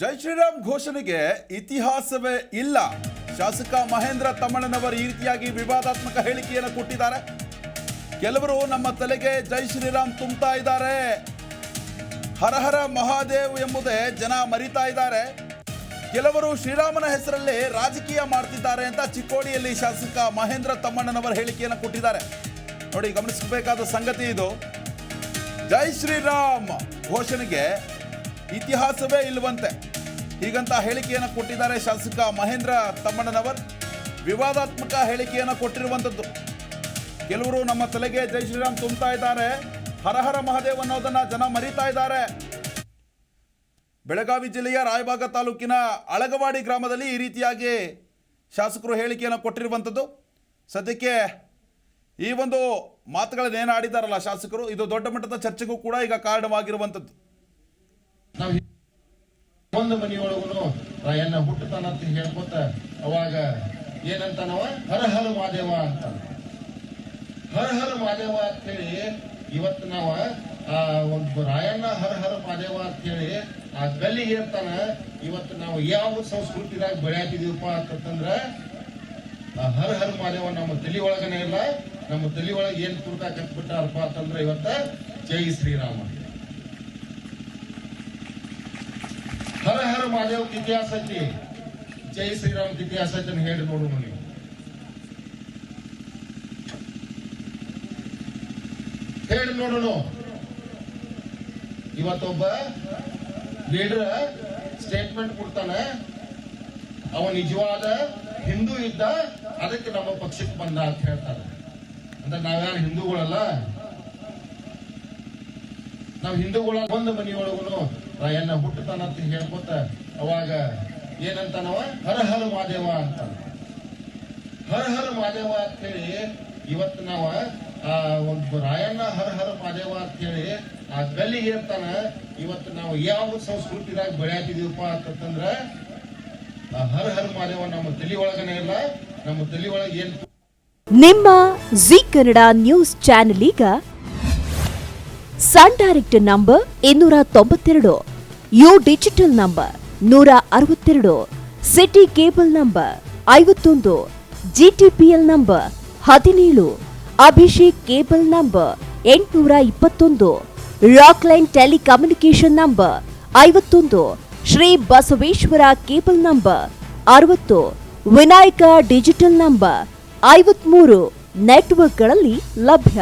ಜೈ ಶ್ರೀರಾಮ್ ಘೋಷಣೆಗೆ ಇತಿಹಾಸವೇ ಇಲ್ಲ. ಶಾಸಕ ಮಹೇಂದ್ರ ತಮ್ಮಣ್ಣನವರು ಈ ರೀತಿಯಾಗಿ ವಿವಾದಾತ್ಮಕ ಹೇಳಿಕೆಯನ್ನು ಕೊಟ್ಟಿದ್ದಾರೆ. ಕೆಲವರು ನಮ್ಮ ತಲೆಗೆ ಜೈ ಶ್ರೀರಾಮ್ ತುಂಬುತ್ತಾ ಇದ್ದಾರೆ, ಹರ ಹರ ಮಹಾದೇವ್ ಎಂಬುದೇ ಜನ ಮರಿತಾ ಇದ್ದಾರೆ. ಕೆಲವರು ಶ್ರೀರಾಮನ ಹೆಸರಲ್ಲಿ ರಾಜಕೀಯ ಮಾಡ್ತಿದ್ದಾರೆ ಅಂತ ಚಿಕ್ಕೋಡಿಯಲ್ಲಿ ಶಾಸಕ ಮಹೇಂದ್ರ ತಮ್ಮಣ್ಣನವರ ಹೇಳಿಕೆಯನ್ನು ಕೊಟ್ಟಿದ್ದಾರೆ. ನೋಡಿ, ಗಮನಿಸಬೇಕಾದ ಸಂಗತಿ ಇದು. ಜೈ ಶ್ರೀರಾಮ್ ಘೋಷಣೆಗೆ ಇತಿಹಾಸವೇ ಇಲ್ಲವಂತೆ, ಹೀಗಂತ ಹೇಳಿಕೆಯನ್ನು ಕೊಟ್ಟಿದ್ದಾರೆ ಶಾಸಕ ಮಹೇಂದ್ರ ತಮ್ಮಣ್ಣನವರ್. ವಿವಾದಾತ್ಮಕ ಹೇಳಿಕೆಯನ್ನು ಕೊಟ್ಟಿರುವಂಥದ್ದು. ಕೆಲವರು ನಮ್ಮ ತಲೆಗೆ ಜೈ ಶ್ರೀರಾಮ್ ತುಂಬುತ್ತಾ ಇದ್ದಾರೆ, ಹರ ಹರ ಮಹಾದೇವ್ ಅನ್ನೋದನ್ನ ಜನ ಮರಿತಾ ಇದ್ದಾರೆ. ಬೆಳಗಾವಿ ಜಿಲ್ಲೆಯ ರಾಯಬಾಗ ತಾಲೂಕಿನ ಅಳಗವಾಡಿ ಗ್ರಾಮದಲ್ಲಿ ಈ ರೀತಿಯಾಗಿ ಶಾಸಕರು ಹೇಳಿಕೆಯನ್ನು ಕೊಟ್ಟಿರುವಂಥದ್ದು. ಸದ್ಯಕ್ಕೆ ಈ ಒಂದು ಮಾತುಗಳನ್ನೇನು ಆಡಿದಾರಲ್ಲ ಶಾಸಕರು, ಇದು ದೊಡ್ಡ ಮಟ್ಟದ ಚರ್ಚೆಗೂ ಕೂಡ ಈಗ ಕಾರಣವಾಗಿರುವಂಥದ್ದು. ಒಂದು ಮನೆಯೊಳಗೂ ರಾಯಣ್ಣ ಹುಟ್ಟತಾನ ಅಂತ ಹೇಳ್ಕೊತ ಅವಾಗ ಏನಂತ ನಾವ ಹರ ಹರ ಮಹಾದೇವ ಅಂತ, ಹರ ಹರ ಮಹಾದೇವ ಅಂತ ಹೇಳಿ ಇವತ್ತು ನಾವ ಒಂದು ರಾಯಣ್ಣ ಹರ ಹರ ಮಹಾದೇವ ಅಂತ ಹೇಳಿ ಆ ಗಲ್ಲಿಗೆ ಇರ್ತಾನ. ಇವತ್ತು ನಾವು ಯಾವ ಸಂಸ್ಕೃತಿದಾಗ ಬೆಳೆಯಾತಿದೀವಪ್ಪ ಅಂತಂದ್ರ ಹರ ಹರ ಮಹಾದೇವ ನಮ್ಮ ತಲೆ ಒಳಗನೆ ಇಲ್ಲ. ನಮ್ಮ ತಲೆ ಒಳಗೆ ಏನ್ ತುರ್ಕ ಕಟ್ಬಿಟ್ಟಾರಪ್ಪ ಅಂತಂದ್ರ ಇವತ್ತ ಜೈ ಶ್ರೀರಾಮ. ಹರ ಹರ ಮಹಾದೇವ್ ಇತಿಹಾಸ ಐತಿ, ಜೈ ಶ್ರೀರಾಮ್ ಇತಿಹಾಸ ಐತಿ ಅಂತ ಹೇಳಿ ನೋಡು. ನೀವು ಹೇಳಿ ನೋಡೋಣ. ಇವತ್ತೊಬ್ಬ ಲೀಡರ್ ಸ್ಟೇಟ್ಮೆಂಟ್ ಕೊಡ್ತಾನೆ, ಅವ ನಿಜವಾದ ಹಿಂದೂ ಇದ್ದ, ಅದಕ್ಕೆ ನಮ್ಮ ಪಕ್ಷಕ್ಕೆ ಬಂದ ಅಂತ ಹೇಳ್ತಾರೆ. ಅಂದ್ರೆ ನಾವ್ಯಾರು ಹಿಂದೂಗಳಲ್ಲ, ನಾವು ಹಿಂದೂಗಳ ಒಂದು ಮನೆಯೊಳಗೂ ರಾಯಣ್ಣ ಹುಟ್ಟತಾನ ಅಂತ ಹೇಳ್ಕೊತ ಅವಾಗ ಏನಂತ ನಾವ ಹರ ಹರ ಮಹಾದೇವ ಅಂತ, ಹರ ಹರ ಮಹಾದೇವ ಅಂತ ಹೇಳಿ ಇವತ್ತು ನಾವ ಒಂದು ರಾಯಣ್ಣ ಹರ ಹರ ಮಹಾದೇವ ಅಂತ ಹೇಳಿ ಆ ಗಲ್ಲಿಗೆ ಇರ್ತಾನ. ಇವತ್ತು ನಾವು ಯಾವ ಸಂಸ್ಕೃತಿದಾಗ ಬೆಳೆಯಾತಿದೀವಪ್ಪ ಅಂತಂದ್ರ ಹರ ಹರ ಮಹಾದೇವ ನಮ್ಮ ತಲೆ ಒಳಗನೆ ಇಲ್ಲ. ನಮ್ಮ ತಲೆ ಒಳಗೆ ಏನ್. ನಿಮ್ಮ ಜಿ ಕನ್ನಡ ನ್ಯೂಸ್ ಚಾನೆಲ್ ಈಗ Sun Direct number 292, U digital number 162, city cable number 51, GTPL number 17, Abhishek cable number 821, rock line telecommunication number 51, Shri Basaveshwara cable number 60, Vinayaka digital number 53 ನೆಟ್ವರ್ಕ್ಗಳಲ್ಲಿ ಲಭ್ಯ.